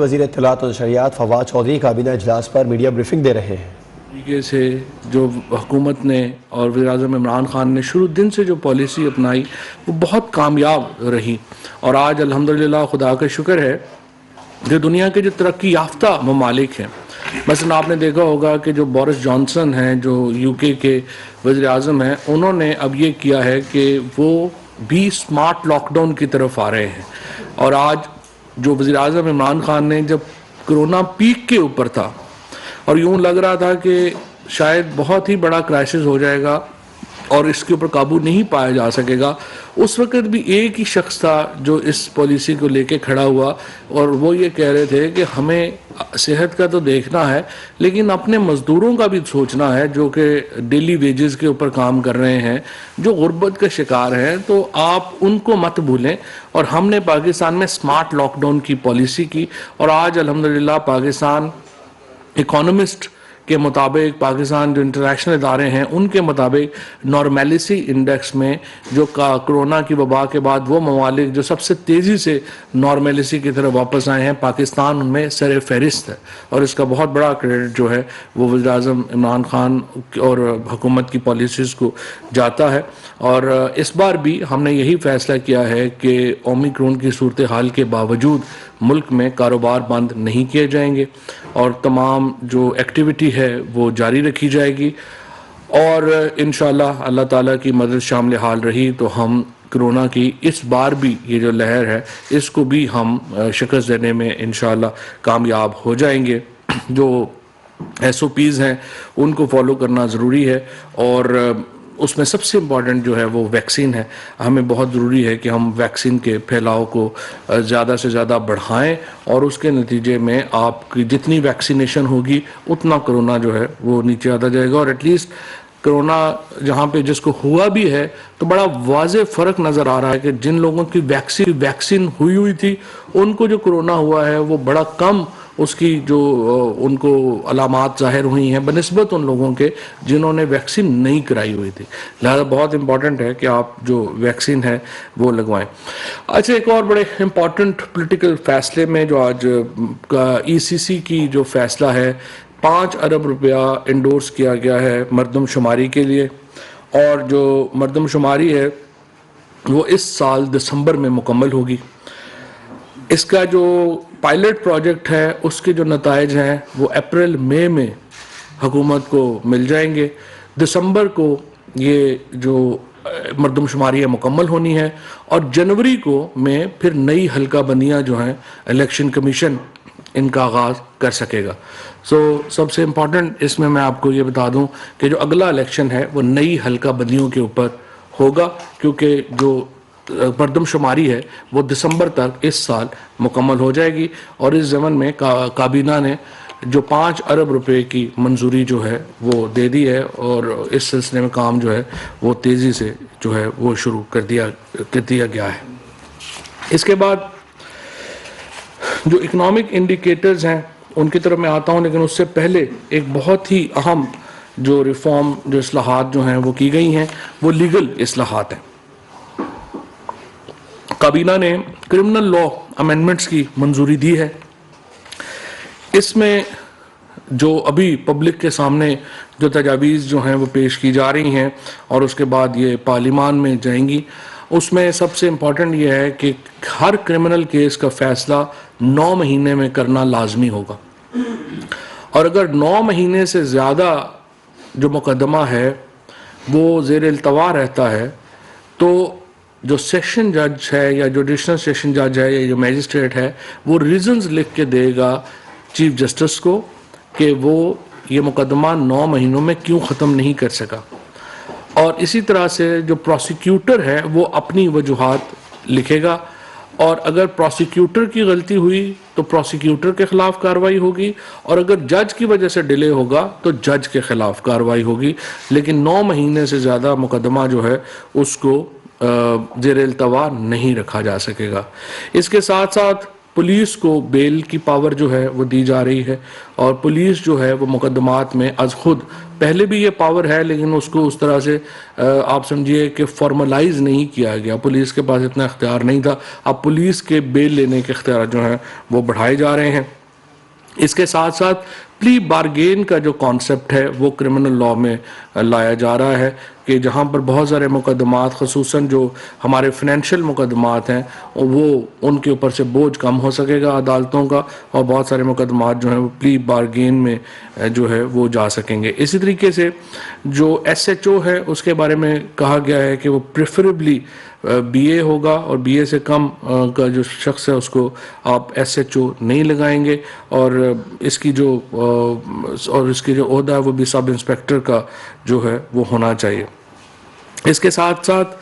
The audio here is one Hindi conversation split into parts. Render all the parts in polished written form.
वज़ीर इत्तलात और नशरियात फवाद चौधरी काबीना इजलास पर मीडिया ब्रीफिंग दे रहे हैं। तरीके से जो हुकूमत ने और वज़ीर-ए-आज़म इमरान खान ने शुरू दिन से जो पॉलिसी अपनाई वो बहुत कामयाब रही और आज अल्हम्दुलिल्लाह खुदा का शुक्र है कि दुनिया के जो तरक्की याफ्ता ममालिक हैं, मसलन आपने देखा होगा कि जो बोरिस जॉनसन हैं जो यूके के वज़ीर-ए-आज़म हैं, उन्होंने अब ये किया है कि वो भी स्मार्ट लॉकडाउन की तरफ आ रहे हैं। और आज जो वज़ीर-ए-आज़म इमरान खान ने जब कोरोना पीक के ऊपर था और यूं लग रहा था कि शायद बहुत ही बड़ा क्राइसिस हो जाएगा और इसके ऊपर काबू नहीं पाया जा सकेगा, उस वक्त भी एक ही शख्स था जो इस पॉलिसी को लेके खड़ा हुआ और वो ये कह रहे थे कि हमें सेहत का तो देखना है लेकिन अपने मज़दूरों का भी सोचना है जो कि डेली वेजेस के ऊपर काम कर रहे हैं, जो गुर्बत का शिकार हैं, तो आप उनको मत भूलें। और हमने पाकिस्तान में स्मार्ट लॉकडाउन की पॉलिसी की और आज अल्हम्दुलिल्लाह पाकिस्तान इकोनॉमिस्ट के मुताबिक, पाकिस्तान जो इंटरनेशनल इदारे हैं उनके मुताबिक नॉर्मेलिसी इंडेक्स में जो कोरोना की वबा के बाद वो ममालिक जो सबसे तेज़ी से नॉर्मेलिसी की तरफ वापस आए हैं, पाकिस्तान उनमें सर फहरिस्त है और इसका बहुत बड़ा क्रेडिट जो है वो वज़ीर-ए-आज़म इमरान खान और हुकूमत की पॉलिसीज़ को जाता है। और इस बार भी हमने यही फैसला किया है कि ओमिक्रॉन की सूरत हाल के बावजूद मुल्क में कारोबार बंद नहीं किए जाएंगे और तमाम जो एक्टिविटी है वो जारी रखी जाएगी और इंशाअल्लाह अल्लाह ताला की मदद शामिल हाल रही तो हम कोरोना की इस बार भी ये जो लहर है इसको भी हम शिकस्त देने में इंशाअल्लाह कामयाब हो जाएंगे। जो SOPs हैं उनको फॉलो करना ज़रूरी है और उसमें सबसे इम्पॉर्टेंट जो है वो वैक्सीन है। हमें बहुत ज़रूरी है कि हम वैक्सीन के फैलाव को ज़्यादा से ज़्यादा बढ़ाएं और उसके नतीजे में आपकी जितनी वैक्सीनेशन होगी उतना कोरोना जो है वो नीचे आता जाएगा और एटलीस्ट कोरोना जहाँ पे जिसको हुआ भी है तो बड़ा वाज़े फ़र्क नज़र आ रहा है कि जिन लोगों की वैक्सीन हुई थी उनको जो कोरोना हुआ है वो बड़ा कम उसकी जो उनको अलामात ज़ाहिर हुई हैं बनिस्बत उन लोगों के जिन्होंने वैक्सीन नहीं कराई हुई थी। लिहाजा बहुत इम्पॉर्टेंट है कि आप जो वैक्सीन है वो लगवाएं। अच्छा, एक और बड़े इम्पॉर्टेंट पॉलिटिकल फैसले में जो आज का ECC की जो फैसला है 5 अरब रुपया इंडोर्स किया गया है मरदमशुमारी के लिए और जो मरदमशुमारी है वो इस साल दिसंबर में मुकम्मल होगी। इसका जो पायलट प्रोजेक्ट है उसके जो नताइज हैं वो अप्रैल मई में हुकूमत को मिल जाएंगे। दिसंबर को ये जो मरदमशुमारी मुकम्मल होनी है और जनवरी को में फिर नई हल्का बंदियाँ जो हैं इलेक्शन कमीशन इनका आगाज़ कर सकेगा। सबसे इम्पॉर्टेंट इसमें मैं आपको ये बता दूं कि जो अगला इलेक्शन है वो नई हल्का बंदियों के ऊपर होगा क्योंकि जो मरदमशुमारी है वो दिसंबर तक इस साल मुकम्मल हो जाएगी और इस ज़मन में काबीना ने जो 5 अरब रुपए की मंजूरी जो है वो दे दी है और इस सिलसिले में काम जो है वो तेज़ी से जो है वो शुरू कर दिया गया है। इसके बाद जो इकनॉमिक इंडिकेटर्स हैं उनकी तरफ मैं आता हूँ, लेकिन उससे पहले एक बहुत ही अहम जो रिफॉर्म जो इस्लाहात जो हैं वो की गई हैं वो लीगल इस्लाहात हैं। काबीना ने क्रिमिनल लॉ अमेंडमेंट्स की मंजूरी दी है। इसमें जो अभी पब्लिक के सामने जो तजावीज़ जो हैं वो पेश की जा रही हैं और उसके बाद ये पार्लिमान में जाएंगी, उसमें सबसे इम्पॉर्टेंट ये है कि हर क्रिमिनल केस का फ़ैसला 9 महीने में करना लाजमी होगा और अगर 9 महीने से ज़्यादा जो मुकदमा है वो ज़ेर इल्तवा रहता है तो जो सेशन जज है या जुडिशल सेशन जज है या जो मैजिस्ट्रेट है वो रीजंस लिख के देगा चीफ जस्टिस को कि वो ये मुकदमा 9 महीनों में क्यों ख़त्म नहीं कर सका। और इसी तरह से जो प्रोसिक्यूटर है वो अपनी वजूहात लिखेगा और अगर प्रोसिक्यूटर की गलती हुई तो प्रोसिक्यूटर के ख़िलाफ़ कार्रवाई होगी और अगर जज की वजह से डिले होगा तो जज के ख़िलाफ़ कार्रवाई होगी, लेकिन 9 महीने से ज़्यादा मुकदमा जो है उसको ज़ेर इल्तवा नहीं रखा जा सकेगा। इसके साथ साथ पुलिस को बेल की पावर जो है वो दी जा रही है और पुलिस जो है वो मुकदमात में अज खुद पहले भी ये पावर है, लेकिन उसको उस तरह से आप समझिए कि फॉर्मलाइज नहीं किया गया। पुलिस के पास इतना इख्तियार नहीं था। अब पुलिस के बेल लेने के इख्तियार जो हैं वो बढ़ाए जा रहे हैं। इसके साथ साथ प्ली बारगेन का जो कॉन्सेप्ट है वो क्रिमिनल लॉ में लाया जा रहा है कि जहाँ पर बहुत सारे मुकदमात, ख़ुसूसन जो हमारे फाइनेंशियल मुकदमात हैं, वो उनके ऊपर से बोझ कम हो सकेगा अदालतों का, और बहुत सारे मुकदमात जो हैं वो प्ली बारगेन में जो है वो जा सकेंगे। इसी तरीके से जो SHO है उसके बारे में कहा गया है कि वो प्रेफरेबली BA होगा और BA से कम का जो शख्स है उसको आप SHO नहीं लगाएंगे, और इसकी जो ओहदा है वो भी सब इंस्पेक्टर का जो है वो होना चाहिए। इसके साथ साथ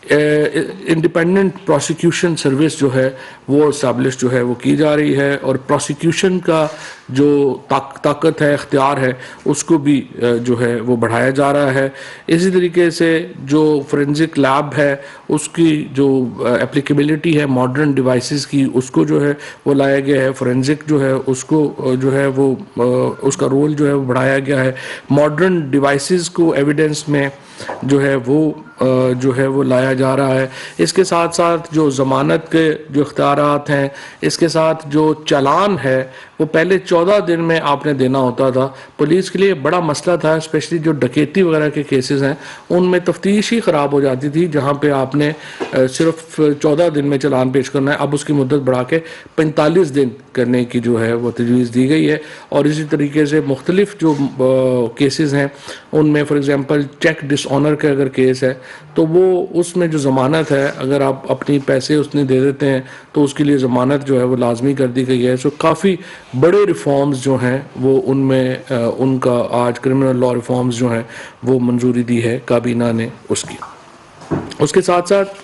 इंडिपेंडेंट प्रोसिक्यूशन सर्विस जो है वो इस्टेब्लिश जो है वो की जा रही है, और प्रोसिक्यूशन का जो ताकत है, इख्तियार है, उसको भी जो है वो बढ़ाया जा रहा है। इसी तरीके से जो फोरेंसिक लैब है उसकी जो एप्लीकेबिलिटी है मॉडर्न डिवाइसेस की, उसको जो है वो लाया गया है। फोरेंसिक जो है उसको जो है वो उसका रोल जो है वो बढ़ाया गया है। मॉडर्न डिवाइसेस को एविडेंस में जो है वो लाया जा रहा है। इसके साथ साथ जो ज़मानत के जो इख्तियारात हैं, इसके साथ जो चालान है वो पहले 14 दिन में आपने देना होता था। पुलिस के लिए बड़ा मसला था, स्पेशली जो डकैती वगैरह के केसेस हैं उनमें तफ्तीश ही ख़राब हो जाती थी, जहाँ पे आपने सिर्फ 14 दिन में चालान पेश करना है। अब उसकी मुद्दत बढ़ा के 45 दिन करने की जो है वो तजवीज़ दी गई है। और इसी तरीके से मुख्तलिफ जो केसेस हैं उनमें फॉर एग्ज़ाम्पल चेक डिसऑनर का अगर केस है तो वो उसमें जो ज़मानत है, अगर आप अपनी पैसे उसने दे देते हैं तो उसके लिए ज़मानत जो है वो लाजमी कर दी गई है। सो काफ़ी बड़े रिफॉर्म्स जो हैं वो उनमें उनका आज क्रिमिनल लॉ रिफॉर्म्स जो हैं वो मंजूरी दी है काबीना ने उसकी। उसके साथ साथ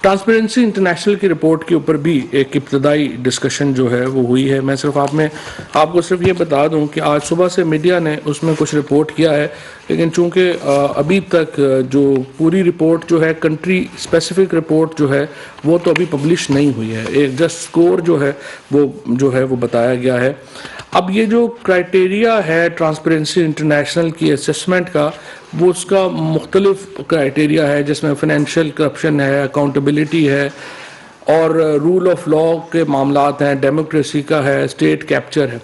ट्रांसपेरेंसी इंटरनेशनल की रिपोर्ट के ऊपर भी एक इब्तदाई डिस्कशन जो है वो हुई है। मैं सिर्फ आपको सिर्फ ये बता दूं कि आज सुबह से मीडिया ने उसमें कुछ रिपोर्ट किया है, लेकिन चूंकि अभी तक जो पूरी रिपोर्ट जो है, कंट्री स्पेसिफिक रिपोर्ट जो है वो तो अभी पब्लिश नहीं हुई है। एक जस्ट स्कोर जो है वो बताया गया है। अब ये जो क्राइटेरिया है ट्रांसपेरेंसी इंटरनेशनल की असेसमेंट का, वो उसका मुख्तलिफ क्राइटेरिया है जिसमें फाइनेंशियल करप्शन है, अकाउंटेबिलिटी है, और रूल ऑफ लॉ के मामलात हैं, डेमोक्रेसी का है, स्टेट कैप्चर है।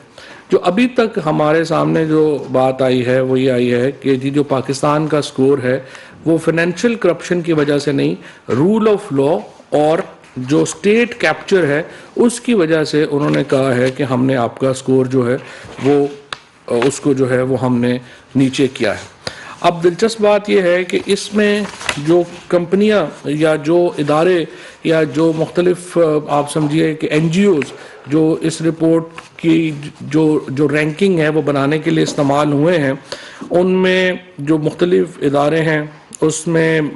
जो अभी तक हमारे सामने जो बात आई है वो ये आई है कि जी जो पाकिस्तान का स्कोर है वो फाइनेंशियल करप्शन की वजह से नहीं, रूल ऑफ लॉ और जो स्टेट कैप्चर है उसकी वजह से उन्होंने कहा है कि हमने आपका स्कोर जो है वो उसको जो है वो हमने नीचे किया है। अब दिलचस्प बात यह है कि इसमें जो कंपनियां या जो इदारे या जो मुख्तलिफ आप समझिए कि NGOs जो इस रिपोर्ट की जो रैंकिंग है वो बनाने के लिए इस्तेमाल हुए हैं, उनमें जो मुख्तलिफ इदारे हैं उसमें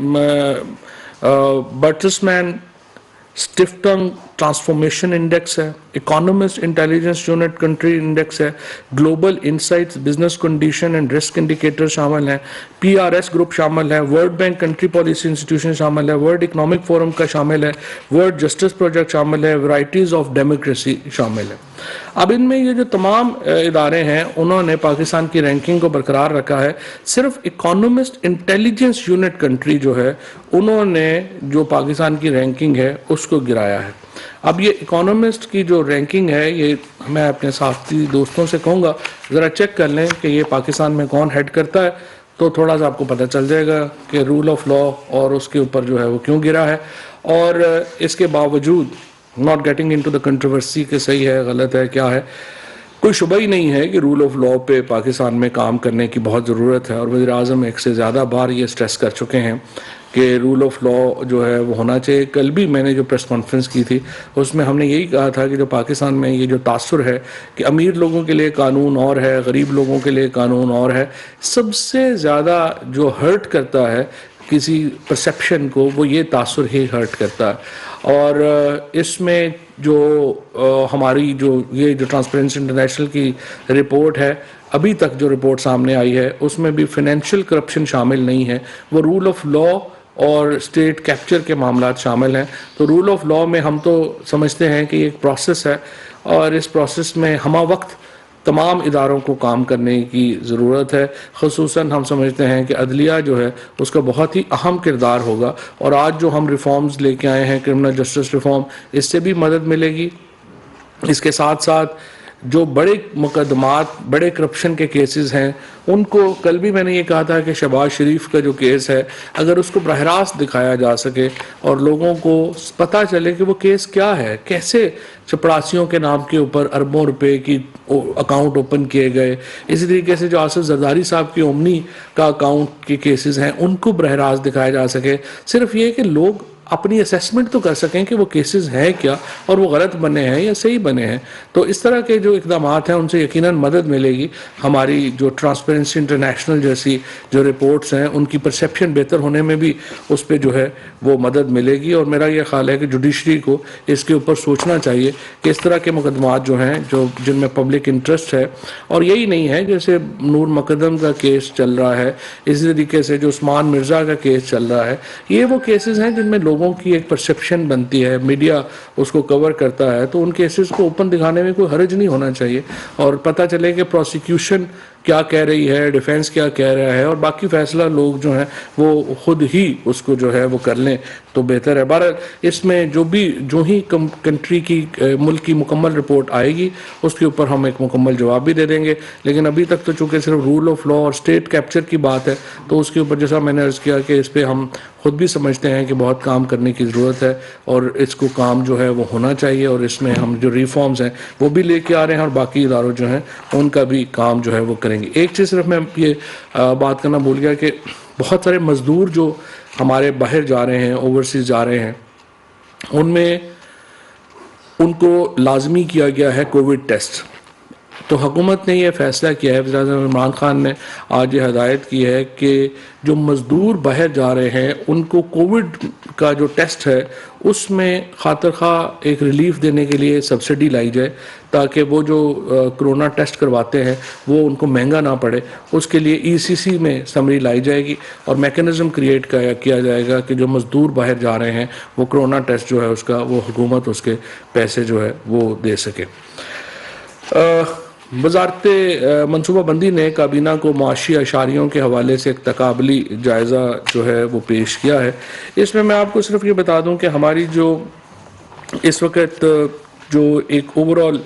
बर्टसमैन स्टिफ्टन ट्रांसफॉर्मेशन इंडेक्स है, Economist Intelligence Unit country index है, Global Insights business condition and risk indicator शामिल हैं, PRS ग्रुप शामिल है, World Bank country policy institution शामिल है, वर्ल्ड इकोनॉमिक फोरम का शामिल है, वर्ल्ड जस्टिस प्रोजेक्ट शामिल है, वैराइटीज ऑफ डेमोक्रेसी शामिल है। अब इनमें ये जो तमाम इदारे हैं उन्होंने पाकिस्तान की रैंकिंग को बरकरार रखा है। सिर्फ इकोनॉमिस्ट इंटेलिजेंस यूनिट कंट्री जो है उन्होंने जो पाकिस्तान की रैंकिंग है उसको गिराया है। अब ये इकोनॉमिस्ट की जो रैंकिंग है, ये मैं अपने साथी दोस्तों से कहूँगा ज़रा चेक कर लें कि ये पाकिस्तान में कौन हेड करता है, तो थोड़ा सा आपको पता चल जाएगा कि रूल ऑफ लॉ और उसके ऊपर जो है वो क्यों गिरा है। और इसके बावजूद not getting into the controversy कि सही है गलत है क्या है, कोई शुबा ही नहीं है कि रूल ऑफ लॉ पे पाकिस्तान में काम करने की बहुत ज़रूरत है। और वज़ीर आज़म एक से ज़्यादा बार ये स्ट्रेस कर चुके हैं कि रूल ऑफ लॉ जो है वो होना चाहिए। कल भी मैंने जो प्रेस कॉन्फ्रेंस की थी उसमें हमने यही कहा था कि जो पाकिस्तान में ये जो तासुर है कि अमीर लोगों के लिए कानून और है, गरीब लोगों के लिए कानून और है, सबसे ज़्यादा जो हर्ट करता है किसी परसेप्शन को वो ये तासुर ही हर्ट करता है। और इसमें जो हमारी ये जो ट्रांसपेरेंसी इंटरनेशनल की रिपोर्ट है, अभी तक जो रिपोर्ट सामने आई है उसमें भी फाइनेंशियल करप्शन शामिल नहीं है। वो रूल ऑफ लॉ और स्टेट कैप्चर के मामला शामिल हैं। तो रूल ऑफ लॉ में हम तो समझते हैं कि एक प्रोसेस है और इस प्रोसेस में हमा वक्त तमाम इदारों को काम करने की ज़रूरत है। ख़ुसूसन हम समझते हैं कि अदलिया जो है उसका बहुत ही अहम किरदार होगा और आज जो हम रिफॉर्म्स लेके आए हैं क्रिमिनल जस्टिस रिफॉर्म, इससे भी मदद मिलेगी। इसके साथ साथ जो बड़े मुकदमात, बड़े करप्शन के केसेस हैं, उनको कल भी मैंने ये कहा था कि शहबाज शरीफ का जो केस है, अगर उसको बरह रास्त दिखाया जा सके और लोगों को पता चले कि वो केस क्या है, कैसे चपरासियों के नाम के ऊपर अरबों रुपए की अकाउंट ओपन किए गए, इसी तरीके से जो आसिफ जरदारी साहब की ओमनी का अकाउंट के केसेस हैं उनको बरह रास्त दिखाया जा सके। सिर्फ ये कि लोग अपनी असेसमेंट तो कर सकें कि वो केसेस हैं क्या और वो गलत बने हैं या सही बने हैं। तो इस तरह के जो इकदाम हैं उनसे यकीनन मदद मिलेगी। हमारी जो ट्रांसपेरेंसी इंटरनेशनल जैसी जो रिपोर्ट्स हैं उनकी परसेप्शन बेहतर होने में भी उस पर जो है वो मदद मिलेगी। और मेरा ये ख्याल है कि जुडिशरी को इसके ऊपर सोचना चाहिए कि इस तरह के मुकदमात जो हैं जो जिनमें पब्लिक इंटरेस्ट है, और यही नहीं है जैसे नूर मुकदम का केस चल रहा है, इसी तरीके से जो उस्मान मिर्ज़ा का केस चल रहा है, ये वो केसेस हैं जिनमें लोगों की एक परसेप्शन बनती है, मीडिया उसको कवर करता है, तो उन केसेस को ओपन दिखाने में कोई हर्ज नहीं होना चाहिए और पता चले कि प्रोसिक्यूशन क्या कह रही है, डिफेंस क्या कह रहा है और बाकी फैसला लोग जो हैं वो खुद ही उसको जो है वो कर लें तो बेहतर है। बहरहाल इसमें जो ही कंट्री की मुल्क की मुकम्मल रिपोर्ट आएगी उसके ऊपर हम एक मुकम्मल जवाब भी दे देंगे। लेकिन अभी तक तो चूँकि सिर्फ रूल ऑफ लॉ और स्टेट कैप्चर की बात है तो उसके ऊपर जैसा मैंने अर्ज़ किया कि इस पर हम खुद भी समझते हैं कि बहुत काम करने की ज़रूरत है और इसको काम जो है वो होना चाहिए और इसमें हम जो रिफॉर्म्स हैं वो भी लेके आ रहे हैं और बाकी इदारों जो हैं उनका भी काम जो है वो करेंगे। एक चीज़ सिर्फ मैं ये बात करना भूल गया कि बहुत सारे मज़दूर जो हमारे बाहर जा रहे हैं, ओवरसीज़ जा रहे हैं, उनमें उनको लाजमी किया गया है कोविड टेस्ट। तो हुकूमत ने यह फ़ैसला किया है, वज़ीर-ए-आज़म इमरान खान ने आज ये हदायत की है कि जो मज़दूर बाहर जा रहे हैं उनको कोविड का जो टेस्ट है उसमें खातिर खा एक रिलीफ देने के लिए सब्सिडी लाई जाए ताकि वो जो कोरोना टेस्ट करवाते हैं वो उनको महंगा ना पड़े। उसके लिए ईसीसी में समरी लाई जाएगी और मैकेनिज़्म क्रिएट किया जाएगा कि जो मज़दूर बाहर जा रहे हैं वो कोरोना टेस्ट जो है उसका वो हुकूमत उसके पैसे जो है वो दे सके। वज़ारत मनसूबाबंदी ने काबीना को माशी अशारियों के हवाले से एक तकाबली जायज़ा जो है वो पेश किया है। इसमें मैं आपको सिर्फ ये बता दूं कि हमारी जो इस वक्त जो एक ओवरऑल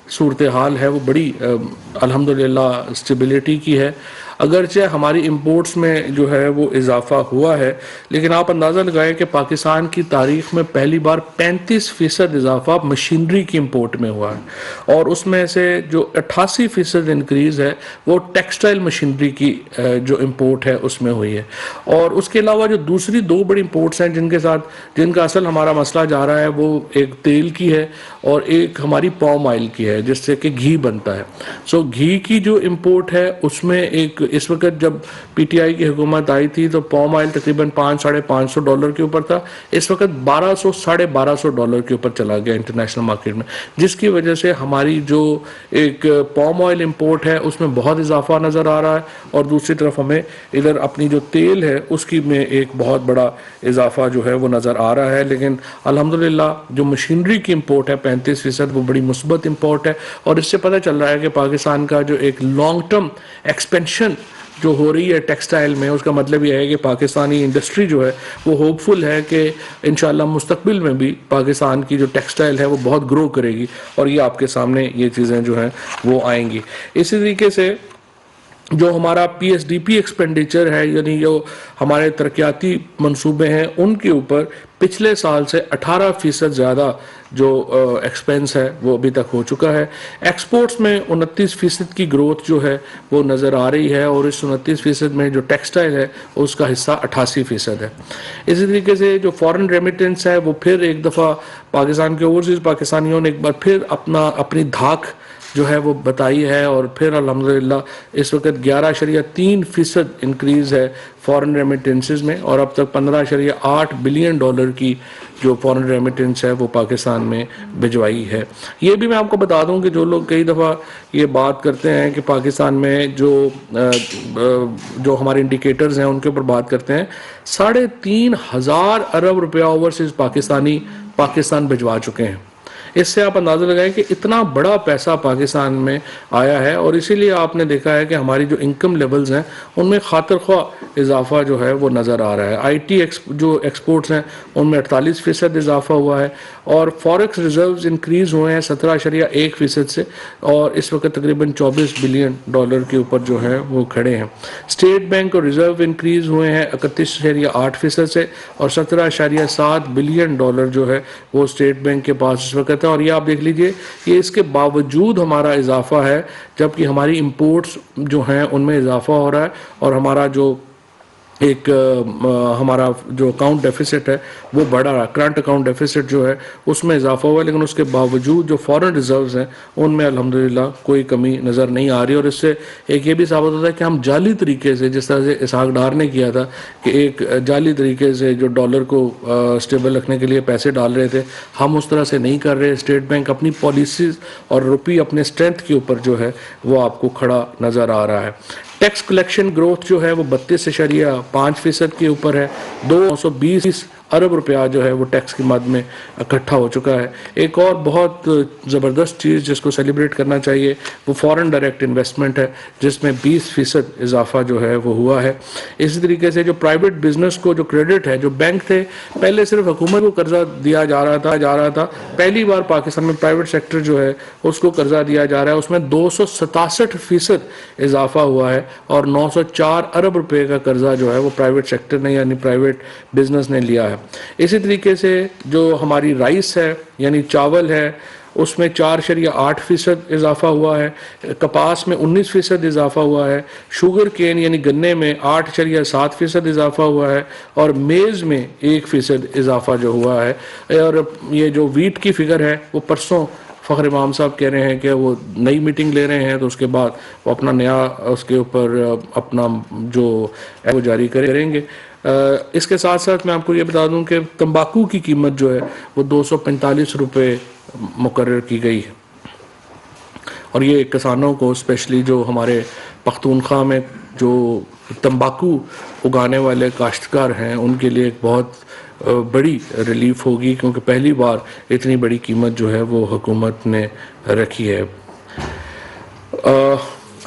सूरत हाल है वो बड़ी अल्हम्दुलिल्लाह स्टेबिलिटी की है। अगरचे हमारी इंपोर्ट्स में जो है वो इजाफा हुआ है, लेकिन आप अंदाज़ा लगाएं कि पाकिस्तान की तारीख में पहली बार 35% इजाफा मशीनरी की इंपोर्ट में हुआ है और उसमें से जो 88% इंक्रीज़ है वो टेक्सटाइल मशीनरी की जो इंपोर्ट है उसमें हुई है। और उसके अलावा जो दूसरी दो बड़ी इंपोर्ट्स हैं जिनका असल हमारा मसला जा रहा है वो एक तेल की है और एक हमारी पॉम ऑयल की है जिससे कि घी बनता है। सो घी की जो इंपोर्ट है उसमें एक इस वक्त जब पीटीआई की हुकूमत आई थी तो पॉम ऑयल तकरीबन $500-550 के ऊपर था, इस वक्त $1200-1250 के ऊपर चला गया इंटरनेशनल मार्केट में, जिसकी वजह से हमारी जो एक पॉम ऑयल इंपोर्ट है उसमें बहुत इजाफा नज़र आ रहा है और दूसरी तरफ हमें इधर अपनी जो तेल है उसकी में एक बहुत बड़ा इजाफा जो है वो नज़र आ रहा है। लेकिन अल्हम्दुलिल्लाह जो मशीनरी की इंपोर्ट है 35% वो बड़ी मुस्बत इंपोर्ट है और इससे पता चल रहा है कि पाकिस्तान का जो एक लॉन्ग टर्म एक्सपेंशन जो हो रही है टेक्सटाइल में, उसका मतलब यह है कि पाकिस्तानी इंडस्ट्री जो है वो होपफुल है कि इंशाल्लाह मुस्तकबिल में भी पाकिस्तान की जो टेक्सटाइल है वो बहुत ग्रो करेगी और ये आपके सामने ये चीज़ें जो हैं वो आएंगी। इसी तरीके से जो हमारा PSDP एक्सपेंडिचर है यानी जो हमारे तरक्याती मंसूबे हैं उनके ऊपर पिछले साल से 18% ज़्यादा जो एक्सपेंस है वो अभी तक हो चुका है। एक्सपोर्ट्स में 29% की ग्रोथ जो है वो नज़र आ रही है और इस 29% में जो टेक्सटाइल है उसका हिस्सा 88% है। इसी तरीके से जो फॉरेन रेमिटेंस है वो फिर एक दफ़ा पाकिस्तान के ओवरसीज़ पाकिस्तानियों ने एक बार फिर अपनी धाक जो है वो बताई है, और फिर अल्हम्दुलिल्लाह इस वक्त 11.3% इंक्रीज़ है फॉरेन रेमिटेंसेस में, और अब तक 15.8 बिलियन डॉलर की जो फॉरेन रेमिटेंस है वो पाकिस्तान में भिजवाई है। ये भी मैं आपको बता दूं कि जो लोग कई दफ़ा ये बात करते हैं कि पाकिस्तान में जो हमारे इंडिकेटर्स हैं उनके ऊपर बात करते हैं, 3,500 अरब रुपया ओवरसीज पाकिस्तान भिजवा चुके हैं। इससे आप अंदाज़ा लगाएं कि इतना बड़ा पैसा पाकिस्तान में आया है, और इसीलिए आपने देखा है कि हमारी जो इनकम लेवल्स हैं उनमें खातिर ख्वाह इजाफा जो है वो नज़र आ रहा है। आईटी जो एक्सपोर्ट्स हैं उनमें 48% इजाफा हुआ है, और फॉरेक्स रिजर्व्स इंक्रीज़ हुए हैं 17.1% से, और इस वक्त तकरीबन 24 बिलियन डॉलर के ऊपर जो है वो खड़े हैं। स्टेट बैंक और रिजर्व इंक्रीज़ हुए हैं 31.8% से, और 17.7 बिलियन डॉलर जो है वो स्टेट बैंक के पास इस वक्त है। और ये आप देख लीजिए, ये इसके बावजूद हमारा इजाफा है, जबकि हमारी इंपोर्ट्स जो हैं उनमें इजाफा हो रहा है, और हमारा जो हमारा जो अकाउंट डेफिसिट है वो बढ़ा रहा है। करंट अकाउंट डेफिसिट जो है उसमें इजाफा हुआ है, लेकिन उसके बावजूद जो फॉरेन रिजर्व्स हैं उनमें अल्हम्दुलिल्लाह कोई कमी नज़र नहीं आ रही। और इससे एक ये भी साबित होता है कि हम जाली तरीके से, जिस तरह से इसहाक डार ने किया था कि एक जाली तरीके से जो डॉलर को स्टेबल रखने के लिए पैसे डाल रहे थे, हम उस तरह से नहीं कर रहे। स्टेट बैंक अपनी पॉलिसीज़ और रुपये अपने स्ट्रेंथ के ऊपर जो है वो आपको खड़ा नज़र आ रहा है। टैक्स कलेक्शन ग्रोथ जो है वो 32.5% के ऊपर है। 220 अरब रुपया जो है वो टैक्स की मद में इकट्ठा हो चुका है। एक और बहुत ज़बरदस्त चीज़ जिसको सेलिब्रेट करना चाहिए वो फॉरेन डायरेक्ट इन्वेस्टमेंट है, जिसमें 20% इजाफा जो है वो हुआ है। इसी तरीके से जो प्राइवेट बिजनेस को जो क्रेडिट है, जो बैंक थे पहले सिर्फ हुकूमत को कर्जा दिया जा रहा था, पहली बार पाकिस्तान में प्राइवेट सेक्टर जो है उसको कर्जा दिया जा रहा है, उसमें 267% इजाफा हुआ है, और 904 अरब रुपए का कर्जा जो है वो प्राइवेट सेक्टर ने यानी प्राइवेट बिजनेस ने लिया है। इसी तरीके से जो हमारी राइस है यानी चावल है उसमें 4.8% इजाफा हुआ है, कपास में 19% इजाफा हुआ है, शुगर केन यानी गन्ने में 8.7% इजाफा हुआ है, और मेज़ में 1% इजाफा जो हुआ है। और ये जो वीट की फिगर है वो परसों फ़खर इमाम साहब कह रहे हैं कि वो नई मीटिंग ले रहे हैं, तो उसके बाद वो अपना नया उसके ऊपर अपना जो है वो जारी करेंगे। इसके साथ साथ मैं आपको ये बता दूं कि तंबाकू की कीमत जो है वो 245 रुपये मुकर्रर की गई है, और ये किसानों को स्पेशली जो हमारे पख्तूनख्वा में जो तंबाकू उगाने वाले काश्तकार हैं उनके लिए एक बहुत बड़ी रिलीफ होगी, क्योंकि पहली बार इतनी बड़ी कीमत जो है वो हुकूमत ने रखी है।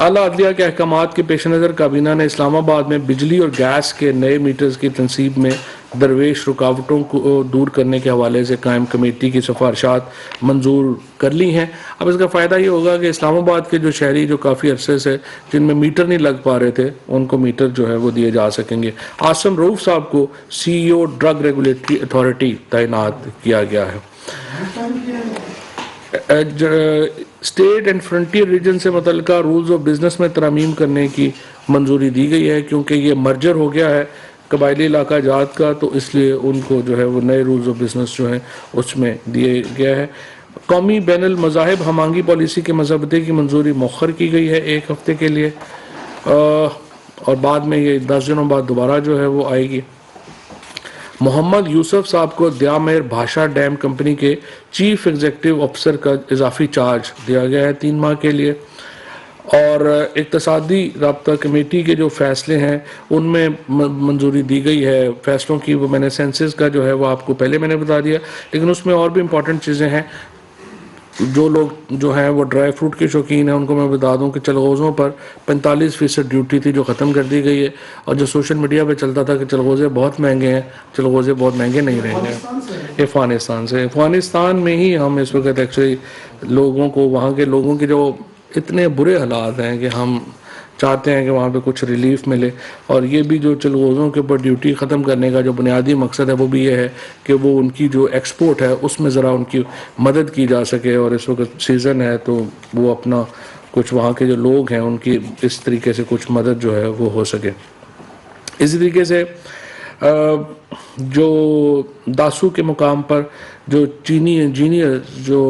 आला अदलिया के अहकामात के पेश नज़र काबीना ने इस्लामाबाद में बिजली और गैस के नए मीटर्स की तनसीब में दरवेश रुकावटों को दूर करने के हवाले से कायम कमेटी की सिफारिशात मंजूर कर ली हैं। अब इसका फ़ायदा ये होगा कि इस्लामाबाद के जो शहरी जो काफ़ी अरसे से जिनमें मीटर नहीं लग पा रहे थे उनको मीटर जो है वो दिए जा सकेंगे। आसम रऊफ साहब को CEO ड्रग रेगुलेटरी अथॉरिटी तैनात किया गया है। स्टेट एंड फ्रंटियर रीजन से मुतल्लिका रूल्स ऑफ बिजनेस में तरमीम करने की मंजूरी दी गई है, क्योंकि ये मर्जर हो गया है कबायली इलाका जात का, तो इसलिए उनको जो है वो नए रूल्स ऑफ बिजनेस जो हैं उसमें दिए गया है। कौमी बैनुल मज़ाहिब हमांगी पॉलिसी के मज़ाबते की मंजूरी मौखर की गई है 1 हफ्ते के लिए, और बाद में ये 10 दिनों बाद दोबारा जो है वो आएगी। मोहम्मद यूसुफ साहब को द्यामेर भाषा डैम कंपनी के चीफ एग्जीक्यूटिव ऑफिसर का इजाफी चार्ज दिया गया है 3 माह के लिए। और इक़्तिसादी राब्ता कमेटी के जो फैसले हैं उनमें मंजूरी दी गई है फैसलों की। वो मैंने सेंसस का जो है वो आपको पहले मैंने बता दिया, लेकिन उसमें और भी इम्पॉर्टेंट चीज़ें हैं। जो लोग जो हैं वो ड्राई फ्रूट के शौकीन हैं उनको मैं बता दूं कि चलगोज़ों पर 45% ड्यूटी थी जो ख़त्म कर दी गई है। और जो सोशल मीडिया पे चलता था कि चलगोज़े बहुत महंगे हैं, चलगोज़े बहुत महंगे नहीं रहेंगे। अफ़गानिस्तान में ही हम इस वक्त एक्चुअली लोगों को, वहाँ के लोगों के जो इतने बुरे हालात हैं कि हम चाहते हैं कि वहाँ पे कुछ रिलीफ मिले। और ये भी जो चलगोज़ों के ऊपर ड्यूटी ख़त्म करने का जो बुनियादी मकसद है वो भी ये है कि वो उनकी जो एक्सपोर्ट है उसमें ज़रा उनकी मदद की जा सके। और इस वक्त सीज़न है तो वो अपना कुछ वहाँ के जो लोग हैं उनकी इस तरीके से कुछ मदद जो है वो हो सके। इसी तरीके से जो दासू के मुकाम पर जो चीनी इंजीनियर जो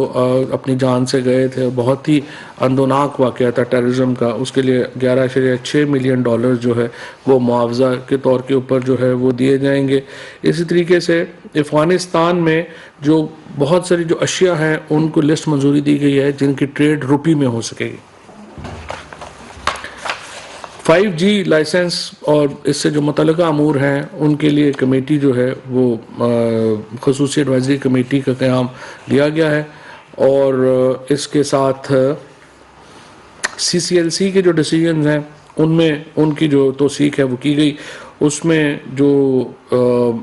अपनी जान से गए थे, बहुत ही अंदोनाक वाक़या था टेररिज्म का, उसके लिए 11.6 मिलियन डॉलर जो है वो मुआवजा के तौर के ऊपर जो है वो दिए जाएंगे। इसी तरीके से अफ़गानिस्तान में जो बहुत सारी जो अशिया हैं उनको लिस्ट मंजूरी दी गई है जिनकी ट्रेड रुपी में हो सकेगी। 5G लाइसेंस और इससे जो मुतल्लिका अमूर हैं उनके लिए कमेटी जो है वो ख़ुसूसी एडवाइजरी कमेटी का क़याम लिया गया है और इसके साथ CCLC के जो डिसीजन हैं उनमें उनकी जो तौसीक है वो की गई। उसमें जो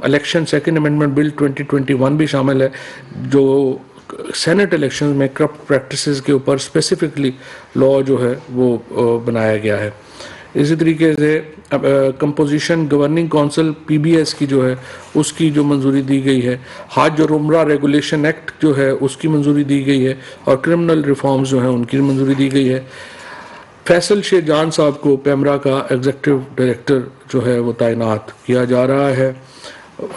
इलेक्शन सेकंड अमेंडमेंट बिल 2021 भी शामिल है जो सेनेट इलेक्शन में करप्ट प्रैक्टिसेस के ऊपर स्पेसिफिकली लॉ जो है वो बनाया गया है। इसी तरीके से कंपोजिशन गवर्निंग काउंसिल PBS की जो है उसकी जो मंजूरी दी गई है। हाज जो रुमरा रेगुलेशन एक्ट जो है उसकी मंजूरी दी गई है और क्रिमिनल रिफॉर्म्स जो हैं उनकी मंजूरी दी गई है। फैसल शेख जान साहब को पैमरा का एग्जीक्यूटिव डायरेक्टर जो है वो तैनात किया जा रहा है।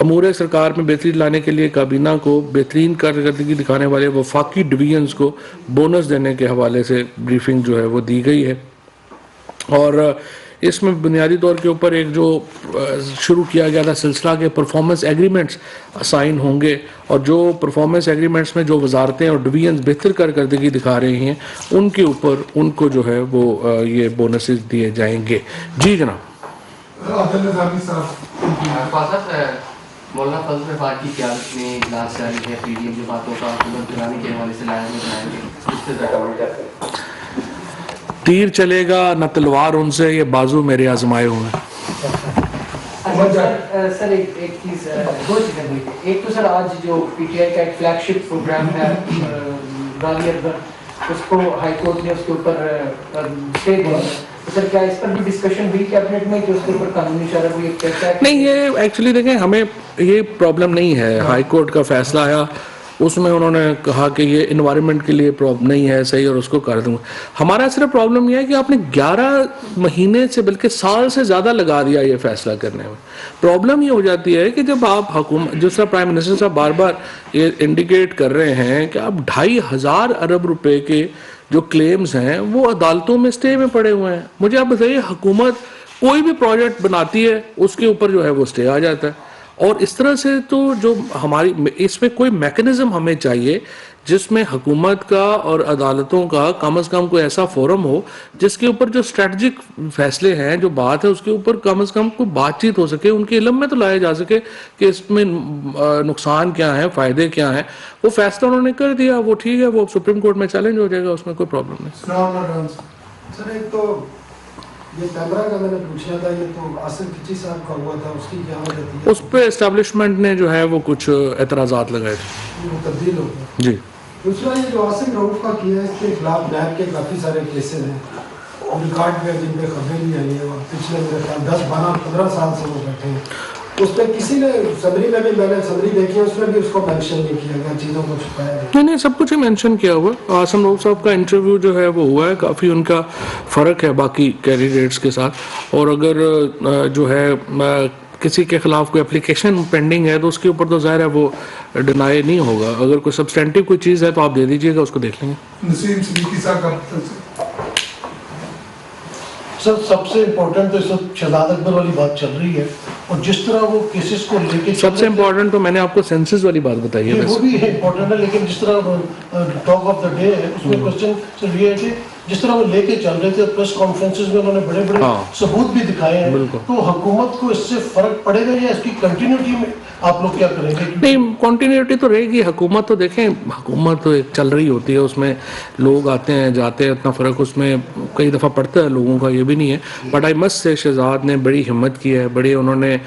अमूर सरकार में बेहतरी लाने के लिए काबीना को बेहतरीन कारकर्दगी दिखाने वाले वफाकी डिवीजन्स को बोनस देने के हवाले से ब्रीफिंग जो है वो दी गई है और इसमें बुनियादी तौर के ऊपर एक जो शुरू किया गया था सिलसिला के परफॉर्मेंस एग्रीमेंट्स साइन होंगे और जो परफॉर्मेंस एग्रीमेंट्स में जो वजारतें और डिवीजन्स बेहतर कारकर्दगी दिखा रही हैं उनके ऊपर उनको जो है वो ये बोनसेस दिए जाएंगे। जी जनाब। मौलाना फजल रहमान की क़यादत में इजलास जारी है। PDM जमातों का हुकूमत गिराने के हवाले से लाया बनाएंगे। तीर चलेगा न तलवार उनसे, ये बाजू मेरे आजमाए हुए हैं। सर एक चीज़ दो चीज़ें हुई थी। एक तो सर आज जो PTI का एक फ्लैगशिप प्रोग्राम है गाजी अकबर, उसको हाई कोर्ट ने उसके ऊपर स्टे दिया है, तो सर क्या इस पर भी डिस्कशन हुई कैबिनेट में कि उसके ऊपर कानूनी शरह हुई? नहीं, ये एक्चुअली देखें हमें ये प्रॉब्लम नहीं है। हाई कोर्ट का फैसला आया उसमें उन्होंने कहा कि ये इन्वायरमेंट के लिए प्रॉब्लम नहीं है सही और उसको कर दूंगा। हमारा सिर्फ प्रॉब्लम यह है कि आपने 11 महीने से बल्कि साल से ज़्यादा लगा दिया ये फैसला करने में। प्रॉब्लम ये हो जाती है कि जब आप हुकूमत जिस तरह प्राइम मिनिस्टर साहब बार बार ये इंडिकेट कर रहे हैं कि आप 2,500 अरब रुपए के जो क्लेम्स हैं वो अदालतों में स्टे में पड़े हुए हैं। मुझे आप बताइए, हुकूमत कोई भी प्रोजेक्ट बनाती है उसके ऊपर जो है वो स्टे आ जाता है और इस तरह से तो जो हमारी इसमें कोई मैकेनिज्म हमें चाहिए जिसमें हुकूमत का और अदालतों का कम से कम कोई ऐसा फोरम हो जिसके ऊपर जो स्ट्रेटजिक फैसले हैं, जो बात है उसके ऊपर कम से कम कोई बातचीत हो सके, उनके इल्म में तो लाया जा सके कि इसमें नुकसान क्या है, फ़ायदे क्या हैं। वो फैसला उन्होंने कर दिया, वो ठीक है, वो सुप्रीम कोर्ट में चैलेंज हो जाएगा, उसमें कोई प्रॉब्लम नहीं। सर एक तो ये पैमरा का मैंने पूछना था, ये तो आसिफ किची साहब का हुआ था, उसकी क्या वजह थी? उस पर एस्टेब्लिशमेंट ने जो है वो कुछ एतराज़ात लगाए थे, वो तब्दील हो गया। जी। दूसरा ये जो आसिफ रऊफ का किया है, इसके खिलाफ नैब के काफ़ी सारे केसेस हैं रिकॉर्ड पे, जिन पे खबरें भी आई है और पिछले मेरे ख्याल 10, 12, 15 साल से वो बैठे हैं। उस पर किसी ने समरी में भी, मैंने समरी देखी है, उसमें भी उसको मेंशन नहीं किया गया, चीज़ों को छुपाया गया। नहीं, सब कुछ ही मेंशन किया हुआ। आसिफ रऊफ साहब का इंटरव्यू जो है वो हुआ है, काफ़ी उनका फ़र्क है बाकी कैंडिडेट्स के साथ। और अगर जो है किसी के खिलाफ कोई एप्लीकेशन पेंडिंग है तो उसके ऊपर तो ज़ाहिर है वो डिनाई नहीं होगा। अगर कोई सब्सटेंटिव कोई चीज़ है तो आप दे दीजिएगा, उसको देख लेंगे। नसीम सिद्दीकी साहब का सर सबसे इम्पोर्टेंट तो इस वक्त शहजाद अकबर वाली बात चल रही है और जिस तरह वो केसेस को लेके सबसे इम्पोर्टेंट तो मैंने आपको सेंसस वाली बात बताई है, वो भी इम्पोर्टेंट है, लेकिन जिस तरह टॉक ऑफ द डे है उसमें क्वेश्चन सिर्फ ये है कि जिस तरह वो लेके चल रहे थे प्रेस कॉन्फ्रेंसेस में उन्होंने बड़े बड़े सबूत भी दिखाए हैं, तो हुकूमत को इससे फर्क पड़ेगा या इसकी कंटिन्यूटी में आप लोग क्या करेंगे? नहीं, कंटिन्यूटी तो रहेगी। हुकूमत तो देखें, हुकूमत तो एक चल रही होती है, उसमें लोग आते हैं जाते हैं, इतना फ़र्क उसमें कई दफ़ा पड़ता है लोगों का, ये भी नहीं है। But I must say Shahzad ने बड़ी हिम्मत की है, बड़े उन्होंने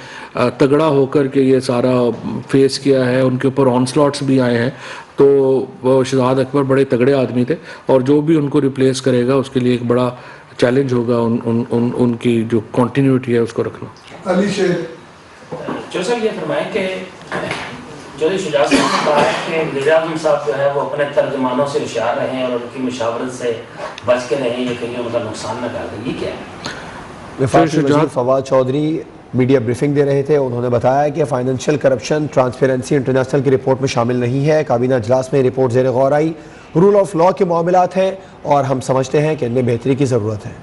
तगड़ा होकर के ये सारा फेस किया है, उनके ऊपर ऑनस्लॉट्स भी आए हैं। तो वो शहजाद अकबर बड़े तगड़े आदमी थे और जो भी उनको रिप्लेस करेगा उसके लिए एक बड़ा चैलेंज होगा उनकी जो कंटिन्यूटी है उसको रखना। अली शेर जो सर ये फरमाएं कि जो शुजात साहब ने कहा है कि मीरा आजम साहब जो है वो अपने तर्जमानों से होशियार रहें और उनकी मुशावरत से बच के रहें, ये कहीं उनका नुकसान न कर दें, ये क्या है? वफाकी वज़ीर फवाद चौधरी मीडिया ब्रीफिंग दे रहे थे। उन्होंने बताया कि फाइनेंशियल करप्शन ट्रांसपेरेंसी इंटरनेशनल की रिपोर्ट में शामिल नहीं है। काबीना इजलास में रिपोर्ट ज़ेर गौर आई। रूल ऑफ लॉ के मामलात हैं और हम समझते हैं कि इनमें बेहतरी की ज़रूरत है।